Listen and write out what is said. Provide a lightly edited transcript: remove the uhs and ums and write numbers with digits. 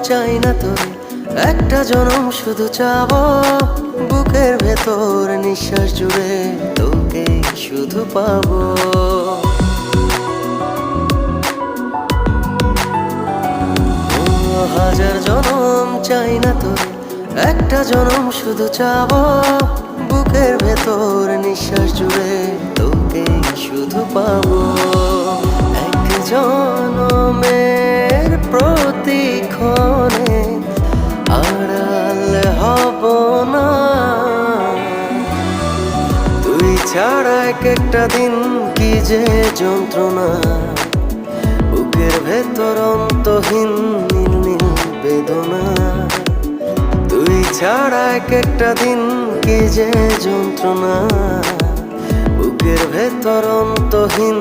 চাই না তোরে, একটা জনম শুধু চাবো। বুকের ভেতর নিঃশ্বাস জুড়ে তোকে শুধু পাবো। হাজার জনম চাই না তোরে, একটা জনম শুধু চাবো। বুকের ভেতর নিঃশ্বাস জুড়ে তোকে শুধু পাবো। এক জনমের প্রতিক্ষণে আড়াল হব না। তুই ছাড়া এক একটা দিন কি যে যন্ত্রণা। বুকের ভেতর অন্তহীন নীল নীল বেদনা। তুই ছাড়া এক একটা দিন কি যে যন্ত্রণা। বুকের ভেতর অন্তহীন